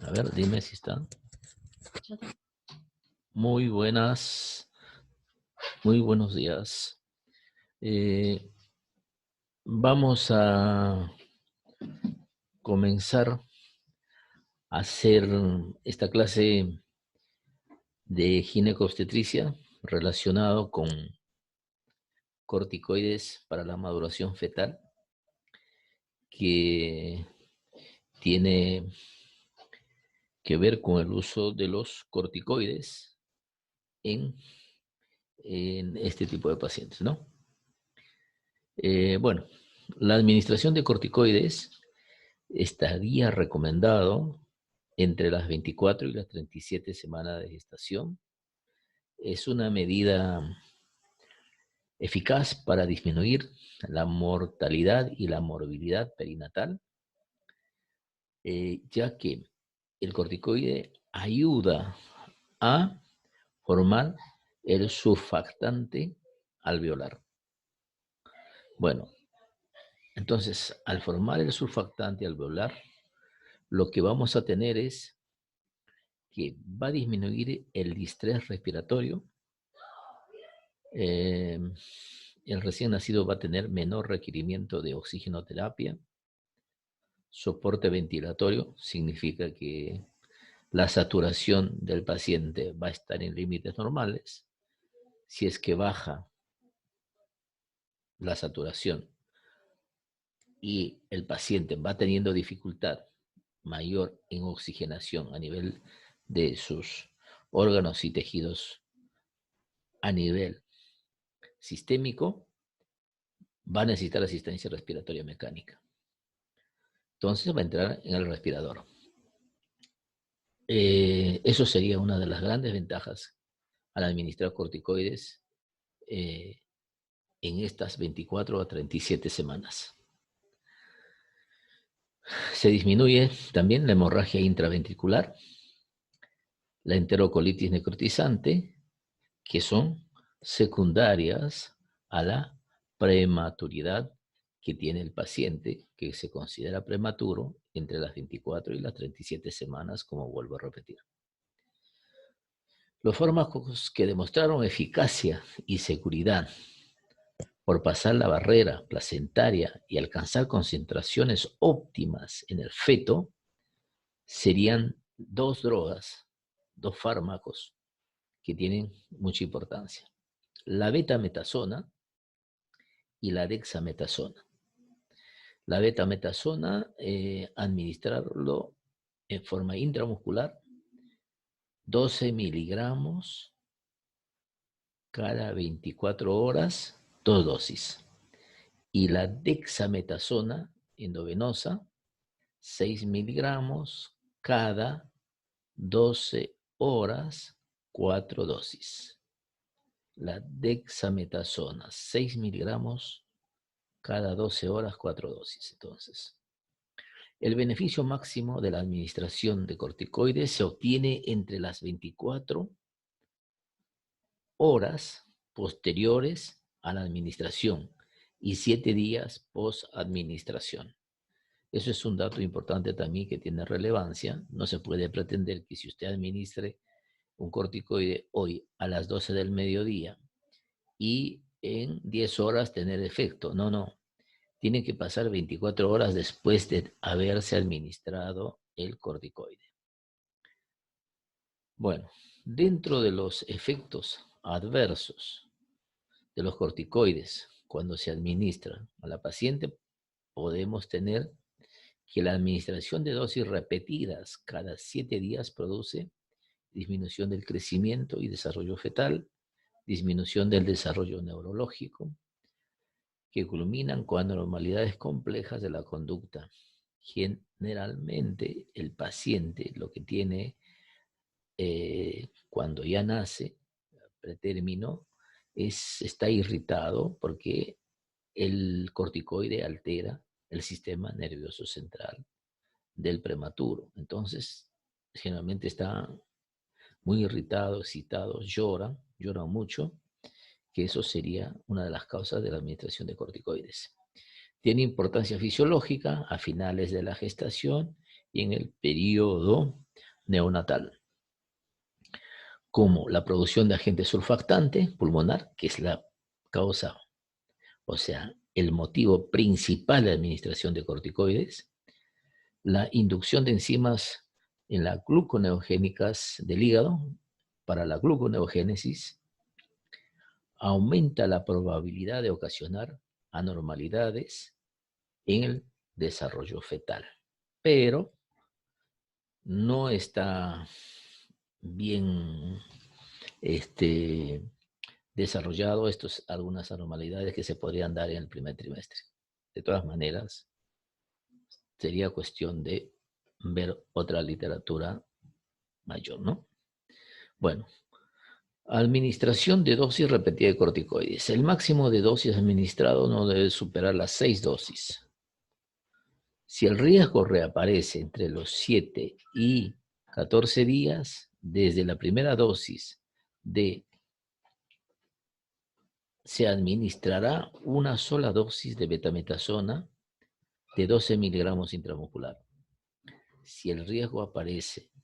A ver, dime si está. Muy buenas, muy buenos días. Eh, Vamos a comenzar a hacer esta clase de ginecobstetricia relacionado con corticoides para la maduración fetal, que tiene que ver con el uso de los corticoides en, en este tipo de pacientes, ¿no? Bueno, la administración de corticoides estaría recomendado entre las 24 y las 37 semanas de gestación. Es una medida eficaz para disminuir la mortalidad y la morbilidad perinatal, ya que el corticoide ayuda a formar el surfactante alveolar. Bueno, entonces, al formar el surfactante alveolar, lo que vamos a tener es que va a disminuir el distrés respiratorio. El recién nacido va a tener menor requerimiento de oxigenoterapia. Soporte ventilatorio significa que la saturación del paciente va a estar en límites normales. Si es que baja la saturación y el paciente va teniendo dificultad mayor en oxigenación a nivel de sus órganos y tejidos a nivel sistémico, va a necesitar asistencia respiratoria mecánica. Entonces va a entrar en el respirador. Eso sería una de las grandes ventajas al administrar corticoides eh, en estas 24 a 37 semanas. Se disminuye también la hemorragia intraventricular, la enterocolitis necrotizante, que son secundarias a la prematuridad que tiene el paciente, que se considera prematuro entre las 24 y las 37 semanas, como vuelvo a repetir. Los fármacos que demostraron eficacia y seguridad por pasar la barrera placentaria y alcanzar concentraciones óptimas en el feto serían dos drogas, dos fármacos que tienen mucha importancia. La betametasona y la dexametasona. La betametasona, administrarlo en forma intramuscular, 12 miligramos cada 24 horas, 2 dosis. Y la dexametasona endovenosa, 6 miligramos cada 12 horas, 4 dosis. La dexametasona, 6 miligramos cada 12 horas, 4 dosis. Entonces, el beneficio máximo de la administración de corticoides se obtiene entre las 24 horas posteriores a la administración y 7 días post-administración. Eso es un dato importante también que tiene relevancia. No se puede pretender que si usted administre un corticoide hoy a las 12 del mediodía y en 10 horas tener efecto. No, no. Tiene que pasar 24 horas después de haberse administrado el corticoide. Bueno, dentro de los efectos adversos de los corticoides cuando se administran a la paciente, podemos tener que la administración de dosis repetidas cada 7 días produce disminución del crecimiento y desarrollo fetal, disminución del desarrollo neurológico, que culminan con anormalidades complejas de la conducta. Generalmente el paciente lo que tiene cuando ya nace, pretérmino, está irritado porque el corticoide altera el sistema nervioso central del prematuro. Entonces, generalmente está muy irritado, excitado, llora mucho, que eso sería una de las causas de la administración de corticoides. Tiene importancia fisiológica a finales de la gestación y en el periodo neonatal, como la producción de agente surfactante pulmonar, que es la causa, o sea, el motivo principal de administración de corticoides, la inducción de enzimas en las gluconeogénicas del hígado para la gluconeogénesis, aumenta la probabilidad de ocasionar anormalidades en el desarrollo fetal. Pero no está bien desarrollado algunas anormalidades que se podrían dar en el primer trimestre. De todas maneras, sería cuestión de ver otra literatura mayor, ¿no? Bueno, administración de dosis repetida de corticoides. El máximo de dosis administrado no debe superar las 6 dosis. Si el riesgo reaparece entre los 7 y 14 días, desde la primera dosis se administrará una sola dosis de betametasona de 12 miligramos intramuscular. Si el riesgo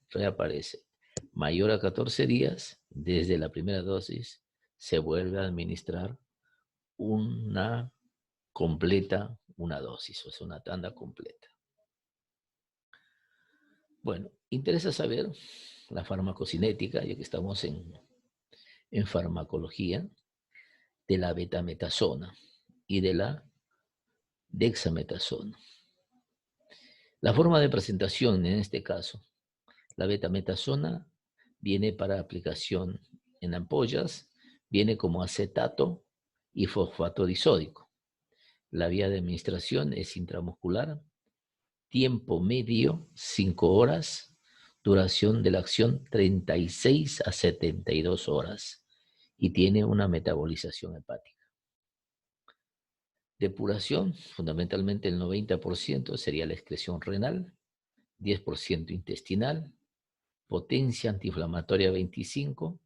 reaparece mayor a 14 días, desde la primera dosis se vuelve a administrar una dosis, o sea, una tanda completa. Bueno, interesa saber la farmacocinética, ya que estamos en farmacología, de la betametasona y de la dexametasona. La forma de presentación en este caso, la betametasona viene para aplicación en ampollas, viene como acetato y fosfato disódico. La vía de administración es intramuscular, tiempo medio 5 horas, duración de la acción 36 a 72 horas y tiene una metabolización hepática. Depuración, fundamentalmente el 90% sería la excreción renal, 10% intestinal, potencia antiinflamatoria 25,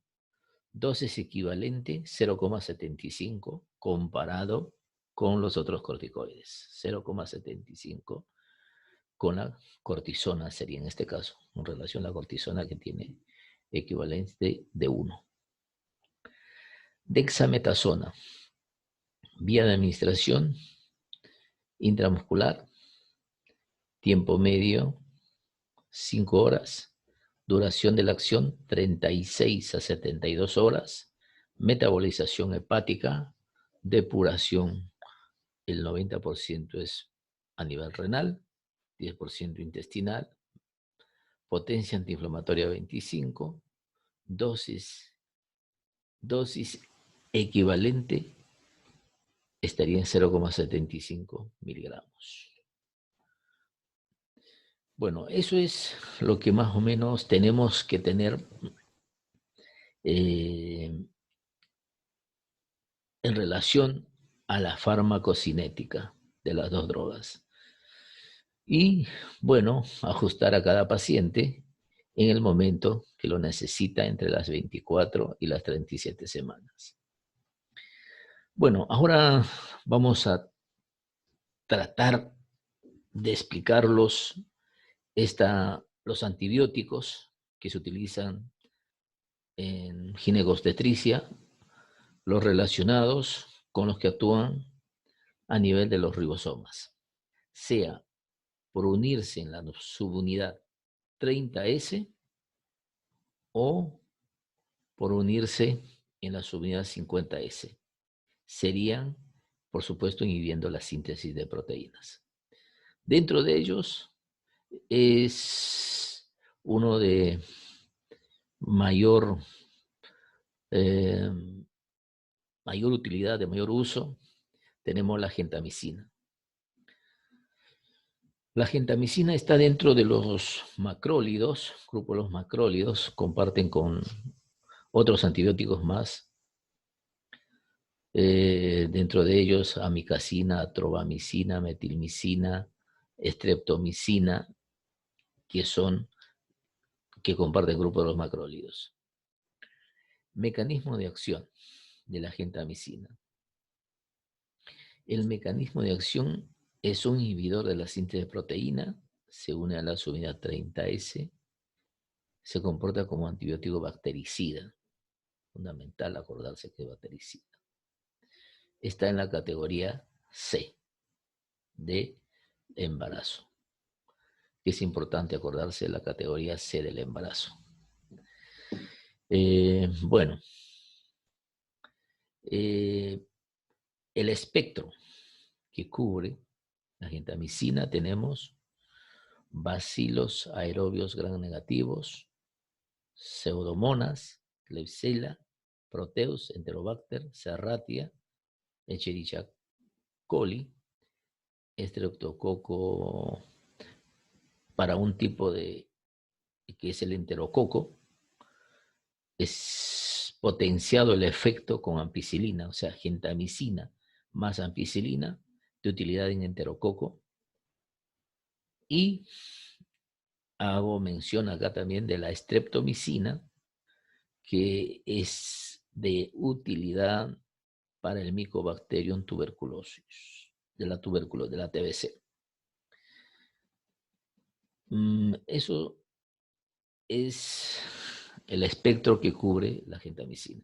dosis equivalente 0,75 comparado con los otros corticoides, 0,75 con la cortisona sería en este caso, en relación a la cortisona que tiene equivalente de 1. Dexametasona, vía de administración intramuscular, tiempo medio 5 horas, duración de la acción 36 a 72 horas, metabolización hepática, depuración, el 90% es a nivel renal, 10% intestinal, potencia antiinflamatoria 25, dosis equivalente estaría en 0,75 miligramos. Bueno, eso es lo que más o menos tenemos que tener en relación a la farmacocinética de las dos drogas. Y, bueno, ajustar a cada paciente en el momento que lo necesita entre las 24 y las 37 semanas. Bueno, ahora vamos a tratar de explicarlos los antibióticos que se utilizan en ginecobstetricia, los relacionados con los que actúan a nivel de los ribosomas, sea por unirse en la subunidad 30S o por unirse en la subunidad 50S. Serían, por supuesto, inhibiendo la síntesis de proteínas. Dentro de ellos es uno de mayor utilidad, de mayor uso, tenemos la gentamicina. La gentamicina está dentro de los macrólidos, grupo de los macrólidos, comparten con otros antibióticos más, dentro de ellos amicacina, atrobamicina, metilmicina, streptomicina, que comparten el grupo de los macrólidos. Mecanismo de acción de la gentamicina. El mecanismo de acción es un inhibidor de la síntesis de proteína, se une a la subunidad 30S, se comporta como antibiótico bactericida. Fundamental acordarse que es bactericida. Está en la categoría C de embarazo. Es importante acordarse de la categoría C del embarazo. Bueno, el espectro que cubre la gentamicina tenemos bacilos aerobios gram negativos, pseudomonas, Klebsiella, Proteus, Enterobacter, Serratia, Escherichia coli, Streptococo para un tipo de que es el enterococo, es potenciado el efecto con ampicilina, o sea, gentamicina más ampicilina de utilidad en enterococo. Y hago mención acá también de la streptomicina, que es de utilidad para el Mycobacterium tuberculosis, de la TBC. Eso es el espectro que cubre la gentamicina.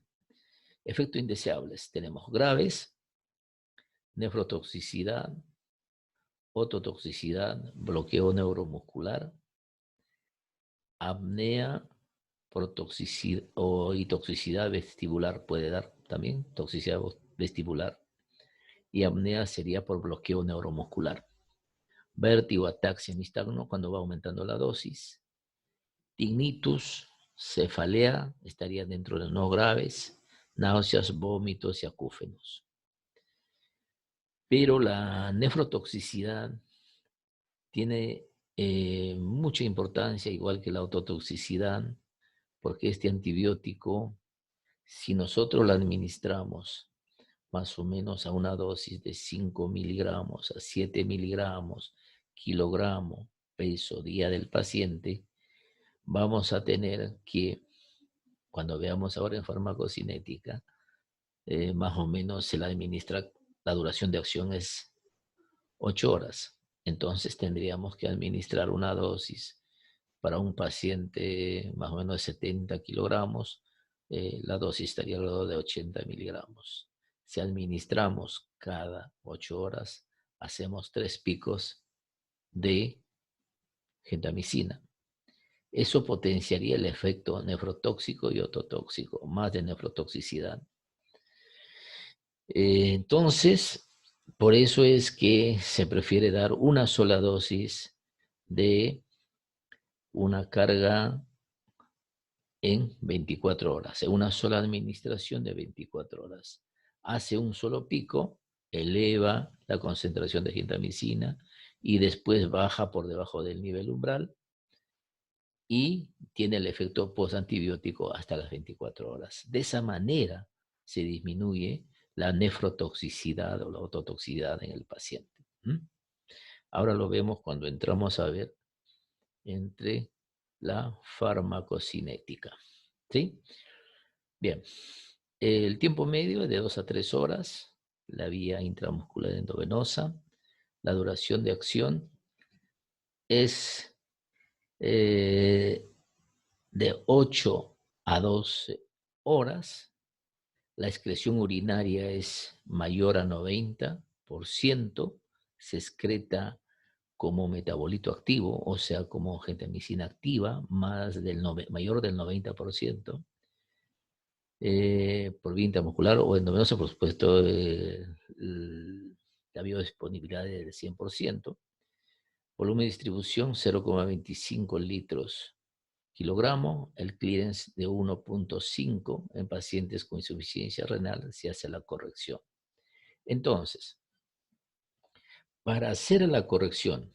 Efectos indeseables. Tenemos graves, nefrotoxicidad, ototoxicidad, bloqueo neuromuscular, apnea por toxicidad y toxicidad vestibular puede dar también, toxicidad vestibular. Y apnea sería por bloqueo neuromuscular. Vértigo, ataxia, nistagmo cuando va aumentando la dosis. Tinnitus, cefalea, estaría dentro de no graves, náuseas, vómitos y acúfenos. Pero la nefrotoxicidad tiene mucha importancia, igual que la ototoxicidad, porque este antibiótico, si nosotros lo administramos más o menos a una dosis de 5 miligramos a 7 miligramos, kilogramo, peso, día del paciente, vamos a tener que, cuando veamos ahora en farmacocinética, más o menos se la administra, la duración de acción es 8 horas. Entonces tendríamos que administrar una dosis para un paciente más o menos de 70 kilogramos, la dosis estaría alrededor de 80 miligramos. Si administramos cada 8 horas, hacemos 3 picos de gentamicina. Eso potenciaría el efecto nefrotóxico y ototóxico, más de nefrotoxicidad. Entonces, por eso es que se prefiere dar una sola dosis de una carga en 24 horas, en una sola administración de 24 horas. Hace un solo pico, eleva la concentración de gentamicina y después baja por debajo del nivel umbral y tiene el efecto postantibiótico hasta las 24 horas. De esa manera se disminuye la nefrotoxicidad o la ototoxicidad en el paciente. Ahora lo vemos cuando entramos a ver entre la farmacocinética. ¿Sí? Bien. El tiempo medio es de 2 a 3 horas, la vía intramuscular endovenosa. La duración de acción es de 8 a 12 horas. La excreción urinaria es mayor a 90%, se excreta como metabolito activo, o sea, como gentamicina activa, mayor del 90%. Por vía intramuscular o endovenosa, por supuesto, la biodisponibilidad del 100%. Volumen de distribución 0,25 litros kilogramo, el clearance de 1,5 en pacientes con insuficiencia renal se hace la corrección. Entonces, para hacer la corrección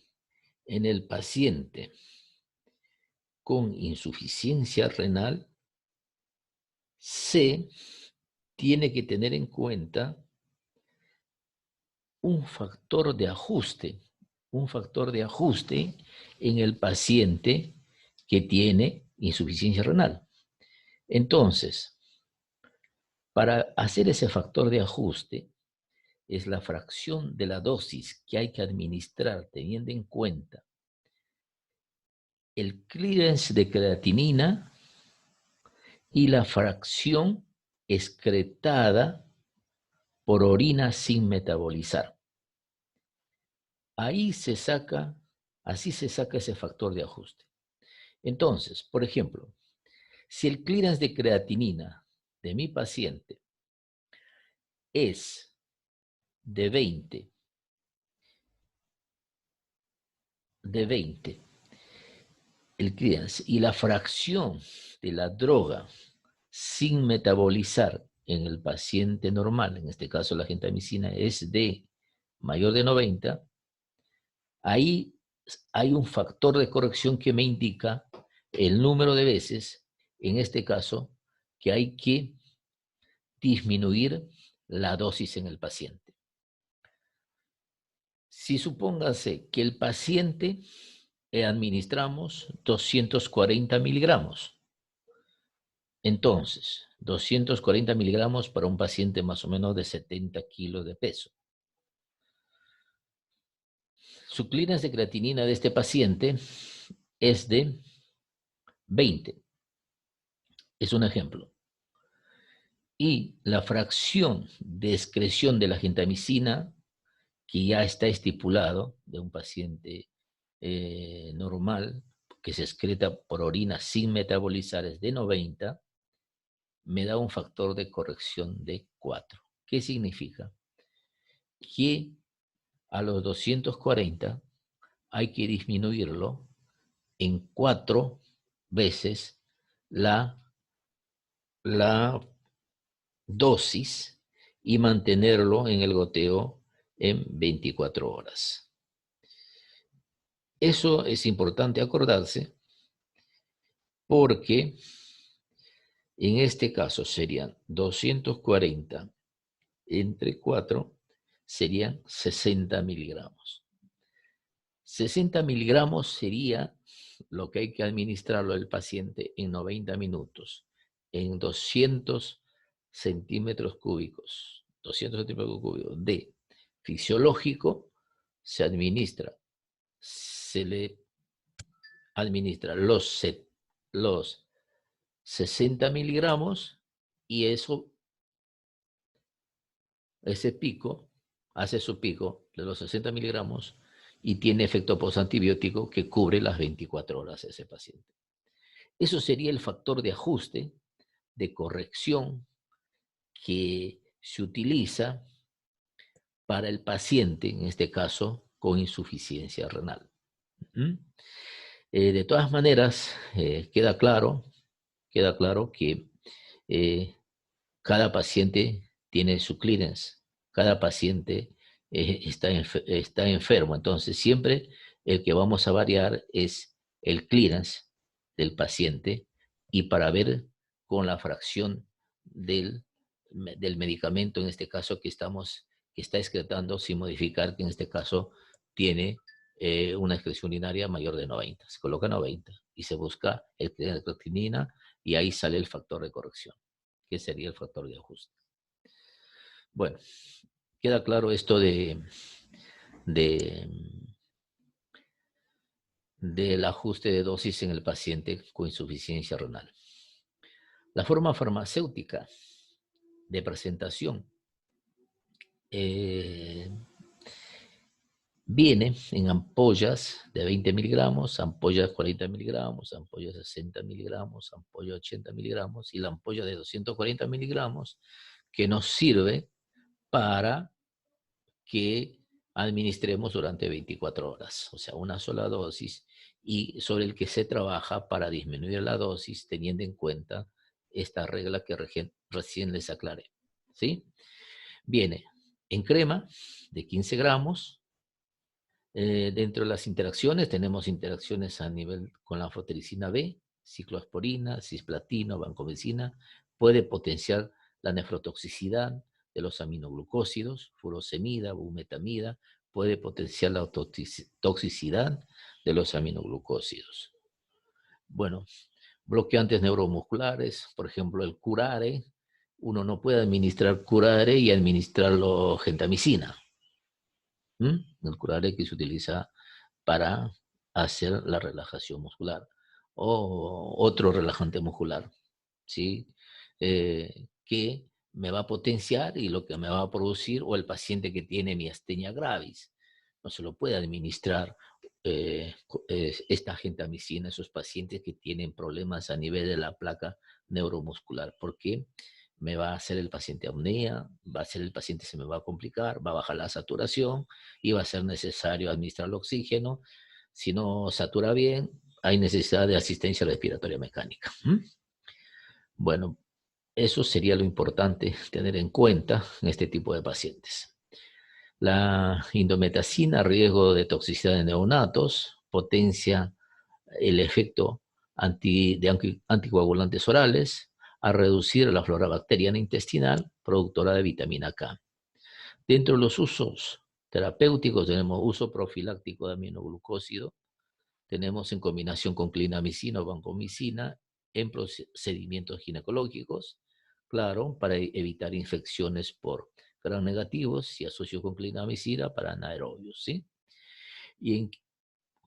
en el paciente con insuficiencia renal, se tiene que tener en cuenta un factor de ajuste en el paciente que tiene insuficiencia renal. Entonces, para hacer ese factor de ajuste, es la fracción de la dosis que hay que administrar teniendo en cuenta el clearance de creatinina y la fracción excretada por orina sin metabolizar. Así se saca ese factor de ajuste. Entonces, por ejemplo, si el clearance de creatinina de mi paciente es de 20, el clearance, y la fracción de la droga sin metabolizar en el paciente normal, en este caso la gentamicina, es de mayor de 90, ahí hay un factor de corrección que me indica el número de veces, en este caso, que hay que disminuir la dosis en el paciente. Si supóngase que el paciente administramos 240 miligramos, entonces 240 miligramos para un paciente más o menos de 70 kilos de peso. Su clearance de creatinina de este paciente es de 20. Es un ejemplo. Y la fracción de excreción de la gentamicina, que ya está estipulado de un paciente normal, que se excreta por orina sin metabolizar, es de 90, me da un factor de corrección de 4. ¿Qué significa? Que a los 240 hay que disminuirlo en 4 veces la dosis y mantenerlo en el goteo en 24 horas. Eso es importante acordarse porque en este caso serían 240 entre 4, serían 60 miligramos. 60 miligramos sería lo que hay que administrarlo al paciente en 90 minutos, en 200 centímetros cúbicos. 200 centímetros cúbicos de fisiológico se le administra los 60 miligramos y ese pico hace su pico de los 60 miligramos y tiene efecto postantibiótico que cubre las 24 horas de ese paciente. Eso sería el factor de ajuste, de corrección que se utiliza para el paciente, en este caso, con insuficiencia renal. De todas maneras, queda claro que cada paciente tiene su clearance, cada paciente está enfermo, entonces siempre el que vamos a variar es el clearance del paciente y para ver con la fracción del medicamento, en este caso que está excretando, sin modificar, que en este caso tiene una excreción urinaria mayor de 90. Se coloca 90 y se busca el clearance de creatinina y ahí sale el factor de corrección, que sería el factor de ajuste. Bueno, queda claro esto del ajuste de dosis en el paciente con insuficiencia renal. La forma farmacéutica de presentación viene en ampollas de 20 miligramos, ampollas de 40 miligramos, ampollas de 60 miligramos, ampollas de 80 miligramos y la ampolla de 240 miligramos que nos sirve para que administremos durante 24 horas, o sea, una sola dosis, y sobre el que se trabaja para disminuir la dosis teniendo en cuenta esta regla que recién les aclaré. ¿Sí? Viene en crema de 15 gramos. Dentro de las interacciones tenemos interacciones a nivel con la anfotericina B, ciclosporina, cisplatino, vancomicina, puede potenciar la nefrotoxicidad de los aminoglucósidos, furosemida, bumetamida, puede potenciar la toxicidad de los aminoglucósidos. Bueno, bloqueantes neuromusculares, por ejemplo el curare, uno no puede administrar curare y administrarlo gentamicina. El curare que se utiliza para hacer la relajación muscular o otro relajante muscular, ¿sí? Que me va a potenciar y lo que me va a producir, o el paciente que tiene miastenia gravis, no se lo puede administrar esta gentamicina a esos pacientes que tienen problemas a nivel de la placa neuromuscular, porque me va a hacer el paciente apnea, va a ser el paciente se me va a complicar, va a bajar la saturación y va a ser necesario administrar el oxígeno. Si no satura bien, hay necesidad de asistencia respiratoria mecánica. Bueno, eso sería lo importante tener en cuenta en este tipo de pacientes. La indometacina, riesgo de toxicidad de neonatos, potencia el efecto de anticoagulantes orales a reducir la flora bacteriana intestinal productora de vitamina K. Dentro de los usos terapéuticos tenemos uso profiláctico de aminoglucósido, tenemos en combinación con clindamicina o vancomicina en procedimientos ginecológicos, claro, para evitar infecciones por gram negativos y asocio con clindamicina para anaerobios, ¿sí? Y en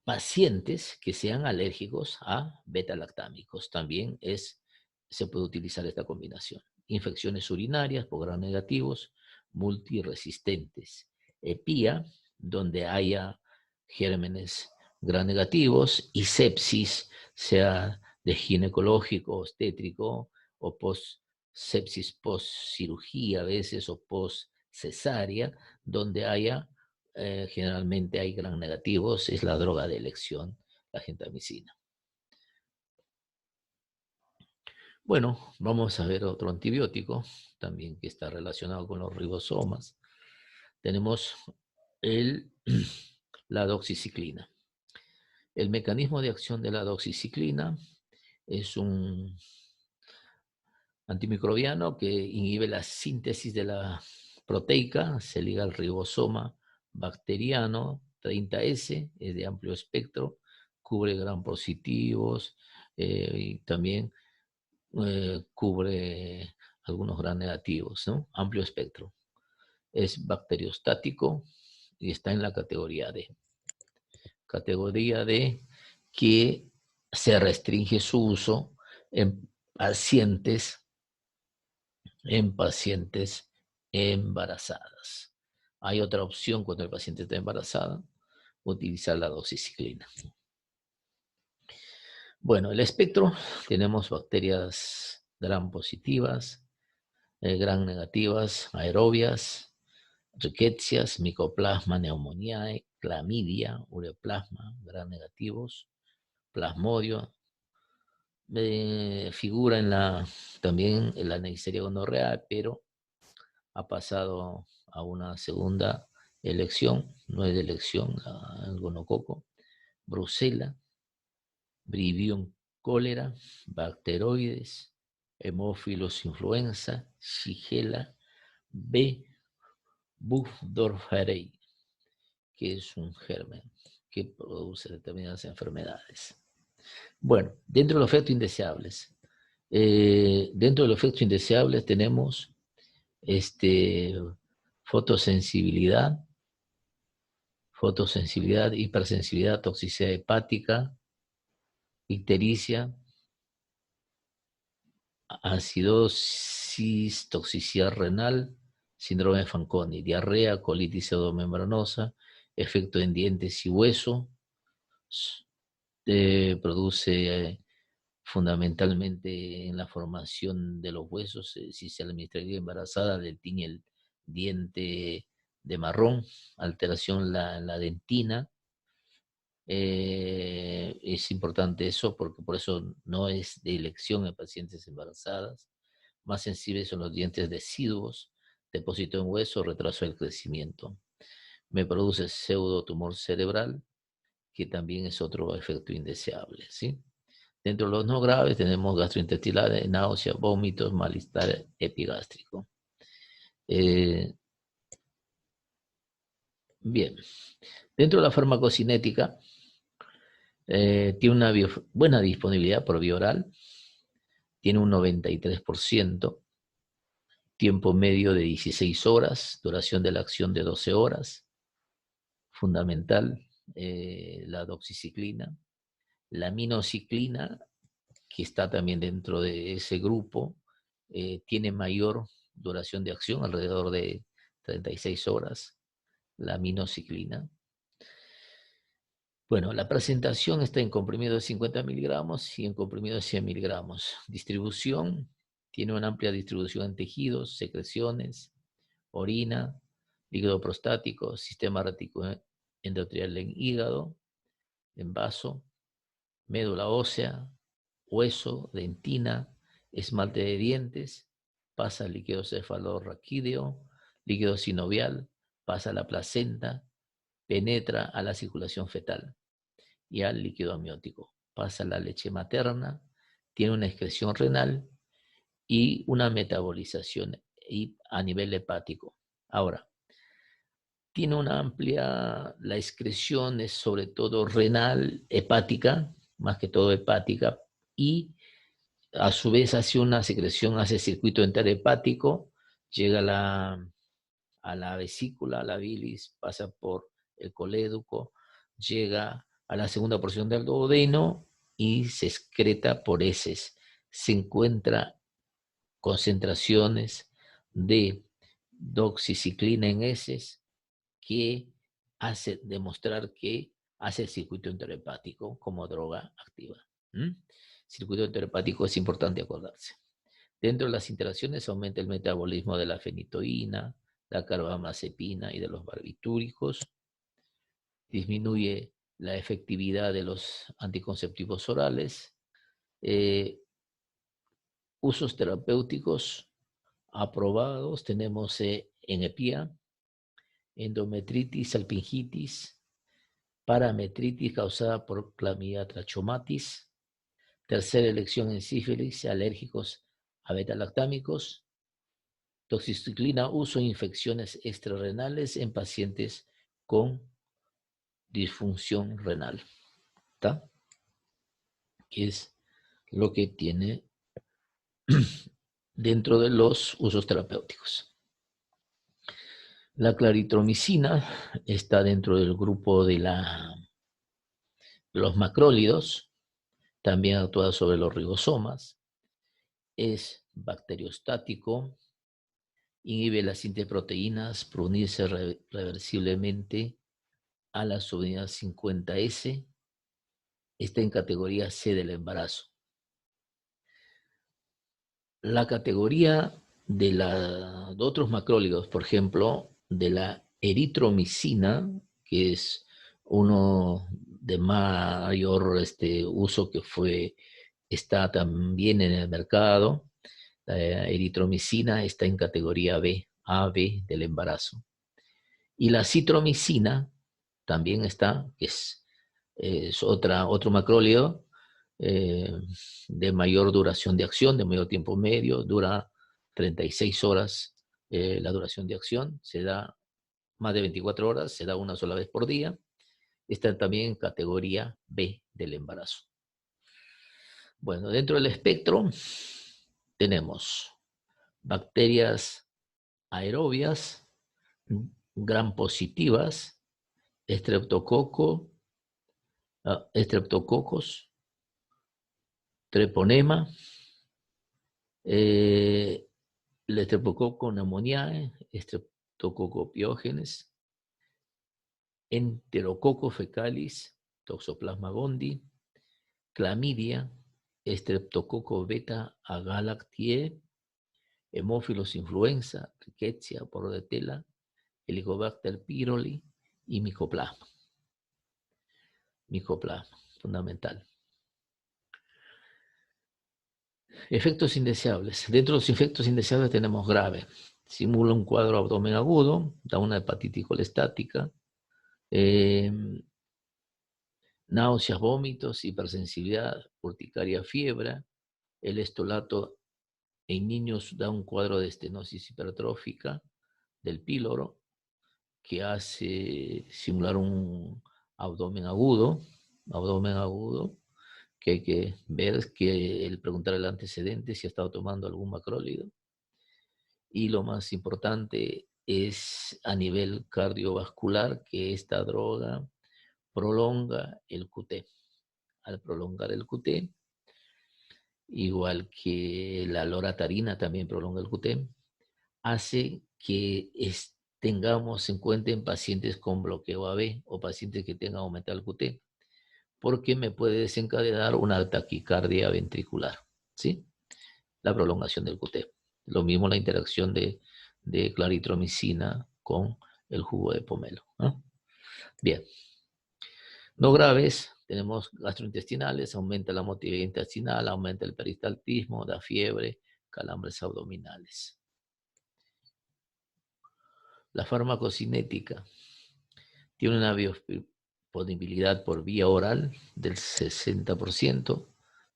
pacientes que sean alérgicos a beta-lactámicos también se puede utilizar esta combinación. Infecciones urinarias por gram negativos, multiresistentes. EPIA, donde haya gérmenes gram negativos, y sepsis, sea de ginecológico, obstétrico o sepsis post cirugía a veces o post cesárea, donde haya generalmente hay gram negativos, es la droga de elección, la gentamicina. Bueno, vamos a ver otro antibiótico, también que está relacionado con los ribosomas. Tenemos la doxiciclina. El mecanismo de acción de la doxiciclina es un antimicrobiano que inhibe la síntesis de la proteica, se liga al ribosoma bacteriano 30S, es de amplio espectro, cubre gram positivos y también cubre algunos gram negativos, ¿no? Amplio espectro. Es bacteriostático y está en la categoría D. Categoría D que se restringe su uso en pacientes embarazadas. Hay otra opción cuando el paciente está embarazada, utilizar la doxiciclina. Bueno, el espectro, tenemos bacterias gram positivas, gram negativas, aerobias, rickettsias, micoplasma pneumoniae, clamidia, ureaplasma, gram negativos, plasmodio, figura también en la Neisseria gonorrea, pero ha pasado a una segunda elección, no es de elección, al gonococo, Brucela, Brivion cólera, bacteroides, hemófilos influenza, Shigella, B. Burgdorferi, que es un germen que produce determinadas enfermedades. Bueno, dentro de los efectos indeseables, tenemos fotosensibilidad, hipersensibilidad, toxicidad hepática, ictericia, acidosis, toxicidad renal, síndrome de Fanconi, diarrea, colitis pseudomembranosa, efecto en dientes y hueso, produce fundamentalmente en la formación de los huesos, si se administraría embarazada, le tiñe el diente de marrón, alteración en la dentina. Es importante eso porque por eso no es de elección en pacientes embarazadas. Más sensibles son los dientes deciduos, depósito en hueso, retraso del crecimiento. Me produce pseudotumor cerebral, que también es otro efecto indeseable, ¿sí? Dentro de los no graves tenemos gastrointestinales, náuseas, vómitos, malestar epigástrico. Bien, dentro de la farmacocinética tiene una buena disponibilidad por vía oral, tiene un 93%, tiempo medio de 16 horas, duración de la acción de 12 horas, fundamental, la doxiciclina. La minociclina, que está también dentro de ese grupo, tiene mayor duración de acción, alrededor de 36 horas, la minociclina. Bueno, la presentación está en comprimido de 50 miligramos y en comprimido de 100 miligramos. Distribución, tiene una amplia distribución en tejidos, secreciones, orina, líquido prostático, sistema reticoendotelial en hígado, en vaso, médula ósea, hueso, dentina, esmalte de dientes, pasa al líquido cefalorraquídeo, líquido sinovial, pasa a la placenta, penetra a la circulación fetal y al líquido amniótico. Pasa a la leche materna, tiene una excreción renal y una metabolización a nivel hepático. Ahora, tiene una amplia, la excreción es sobre todo renal, hepática, más que todo hepática, y a su vez hace una secreción, hace circuito enterhepático, llega a la vesícula, a la bilis, pasa por el colédoco, llega a la segunda porción del duodeno y se excreta por heces. Se encuentra concentraciones de doxiciclina en heces que hace demostrar que hace el circuito enterhepático como droga activa. Circuito enterhepático es importante acordarse. Dentro de las interacciones aumenta el metabolismo de la fenitoína, la carbamazepina y de los barbitúricos, disminuye la efectividad de los anticonceptivos orales, usos terapéuticos aprobados, tenemos en EPIA, endometritis, salpingitis, parametritis causada por clamidia trachomatis, tercera elección en sífilis, alérgicos a beta-lactámicos, toxiciclina, uso en infecciones extrarrenales en pacientes con disfunción renal, ¿está? Que es lo que tiene dentro de los usos terapéuticos. La claritromicina está dentro del grupo de los macrólidos, también actúa sobre los ribosomas, es bacteriostático, inhibe la síntesis de proteínas por unirse reversiblemente a la subunidad 50S, está en categoría C del embarazo. La categoría de otros macrólidos, por ejemplo, de la eritromicina, que es uno de mayor uso que está también en el mercado. La eritromicina está en categoría B, AB del embarazo. Y la citromicina también está, que es otro macrólido de mayor duración de acción, de mayor tiempo medio, dura 36 horas la duración de acción, se da más de 24 horas, se da una sola vez por día. Está también en categoría B del embarazo. Bueno, dentro del espectro tenemos bacterias aerobias, gram positivas, estreptococos, treponema, el Streptococcus pneumoniae, Streptococcus pyogenes, Enterococcus fecalis, Toxoplasma gondii, clamidia, Streptococcus beta agalactiae, Hemófilos influenza, Rickettsia, Bordetella, Helicobacter pylori y Mycoplasma. Mycoplasma, fundamental. Efectos indeseables. Dentro de los efectos indeseables tenemos grave. Simula un cuadro abdomen agudo, da una hepatitis colestática, náuseas, vómitos, hipersensibilidad, urticaria, fiebre. El estolato en niños da un cuadro de estenosis hipertrófica del píloro que hace simular un abdomen agudo, que hay que ver, preguntar el antecedente si ha estado tomando algún macrólido. Y lo más importante es a nivel cardiovascular que esta droga prolonga el QT. Al prolongar el QT, igual que la loratarina también prolonga el QT, hace que tengamos en cuenta en pacientes con bloqueo AB o pacientes que tengan aumentado el QT, porque me puede desencadenar una taquicardia ventricular, ¿sí? La prolongación del QT. Lo mismo la interacción de claritromicina con el jugo de pomelo, ¿no? Bien. No graves, tenemos gastrointestinales, aumenta la motilidad intestinal, aumenta el peristaltismo, da fiebre, calambres abdominales. La farmacocinética tiene una biodisponibilidad por vía oral del 60%,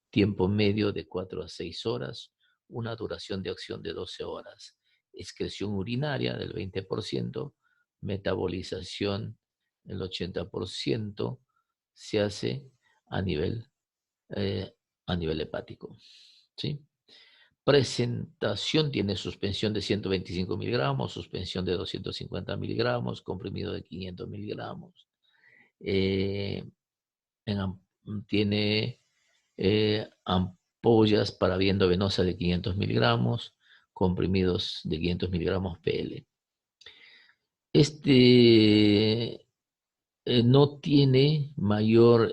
tiempo medio de 4 a 6 horas, una duración de acción de 12 horas, excreción urinaria del 20%, metabolización del 80%, se hace a nivel, eh, a nivel hepático, ¿sí? Presentación tiene suspensión de 125 miligramos, suspensión de 250 miligramos, comprimido de 500 miligramos. Eh, tiene ampollas para vía endovenosa de 500 miligramos, comprimidos de 500 miligramos PL. No tiene mayor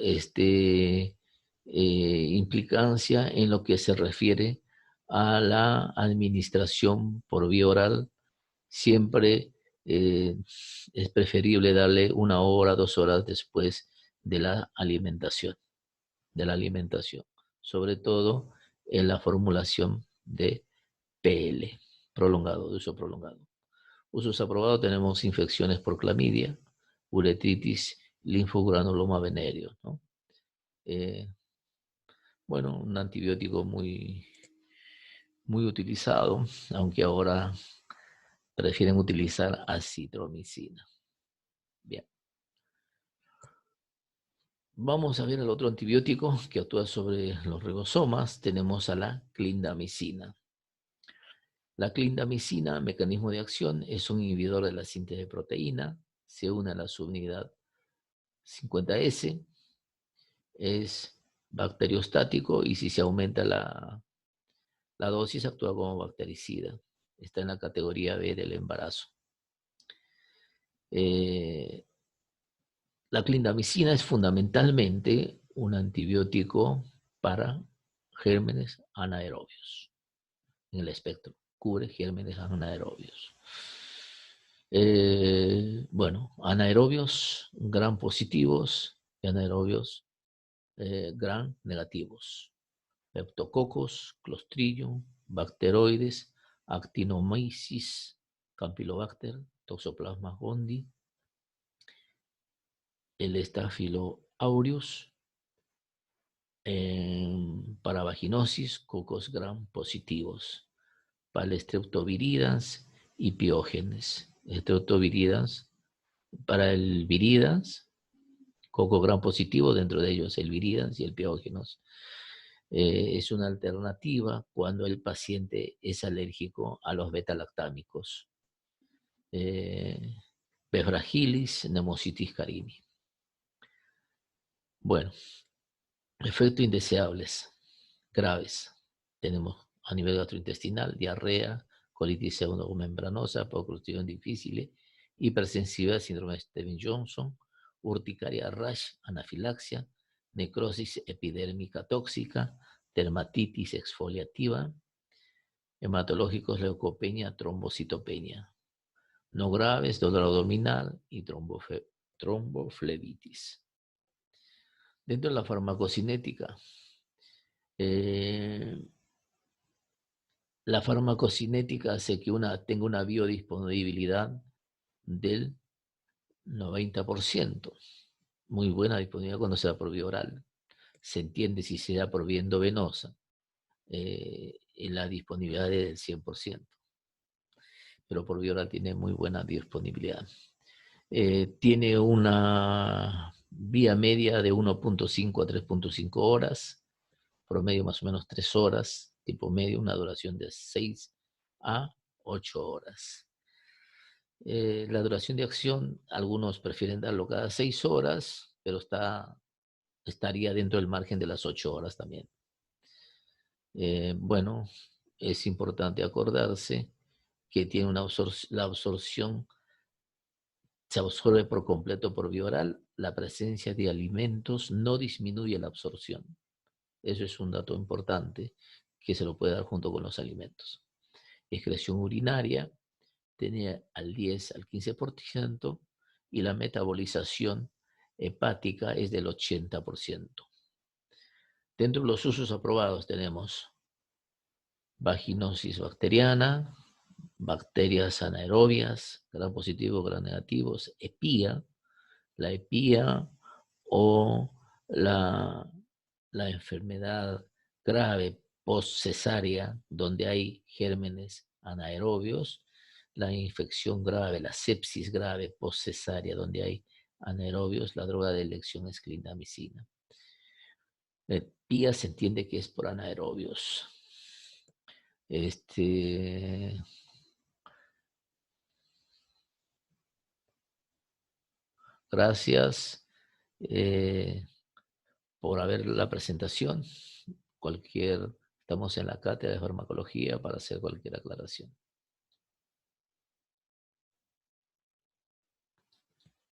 implicancia en lo que se refiere a la administración por vía oral. Siempre es preferible darle 1 hora, 2 horas después de la alimentación, sobre todo en la formulación de PL, prolongado, de uso prolongado. Usos aprobados tenemos infecciones por clamidia, uretritis, linfogranuloma venéreo, ¿no? Bueno, un antibiótico muy, muy utilizado, aunque ahora prefieren utilizar acitromicina. Bien. Vamos a ver el otro antibiótico que actúa sobre los ribosomas. Tenemos a la clindamicina. La clindamicina, mecanismo de acción, es un inhibidor de la síntesis de proteína. Se une a la subunidad 50S. Es bacteriostático y si se aumenta la dosis actúa como bactericida. Está en la categoría B del embarazo. La clindamicina es fundamentalmente un antibiótico para gérmenes anaerobios en el espectro. Cubre gérmenes anaerobios. Bueno, anaerobios gram positivos y anaerobios gram negativos. Peptococos, Clostridium, bacteroides, Actinomyces, Campylobacter, Toxoplasma gondii, el Staphylo aureus, para vaginosis, cocos gram positivos, para Streptoviridans y Piógenes. Streptoviridans, para el viridans, coco gram positivo, dentro de ellos el viridans y el piógenos. Es una alternativa cuando el paciente es alérgico a los beta-lactámicos. Befragilis, Pneumocystis carini. Bueno, efectos indeseables graves. Tenemos a nivel gastrointestinal, diarrea, colitis pseudomembranosa, procrustión difícil, hipersensibilidad, síndrome de Stevens-Johnson, urticaria rash, anafilaxia, necrosis epidérmica tóxica, dermatitis exfoliativa, hematológicos, leucopenia, trombocitopenia. No graves, dolor abdominal y tromboflebitis. Dentro de la farmacocinética, la farmacocinética hace que tenga una biodisponibilidad del 90%. Muy buena disponibilidad cuando se da por vía oral. Se entiende si se da por vía endovenosa, en la disponibilidad es del 100%. Pero por vía oral tiene muy buena disponibilidad. Tiene una vía media de 1.5 a 3.5 horas, promedio más o menos 3 horas, tipo medio, una duración de 6 a 8 horas. La duración de acción, algunos prefieren darlo cada 6 horas, pero estaría dentro del margen de las 8 horas también. Bueno, es importante acordarse que tiene la absorción se absorbe por completo por vía oral. La presencia de alimentos no disminuye la absorción. Eso es un dato importante que se lo puede dar junto con los alimentos. Excreción urinaria tenía al 10 al 15% y la metabolización hepática es del 80%. Dentro de los usos aprobados tenemos vaginosis bacteriana, bacterias anaerobias, gram positivo, gram negativos, EPIA, la EPIA o la enfermedad grave post-cesárea, donde hay gérmenes anaerobios, la infección grave, la sepsis grave post-cesárea, donde hay anaerobios, la droga de elección es clindamicina. PIA se entiende que es por anaerobios. Gracias por ver la presentación. Estamos en la cátedra de farmacología para hacer cualquier aclaración.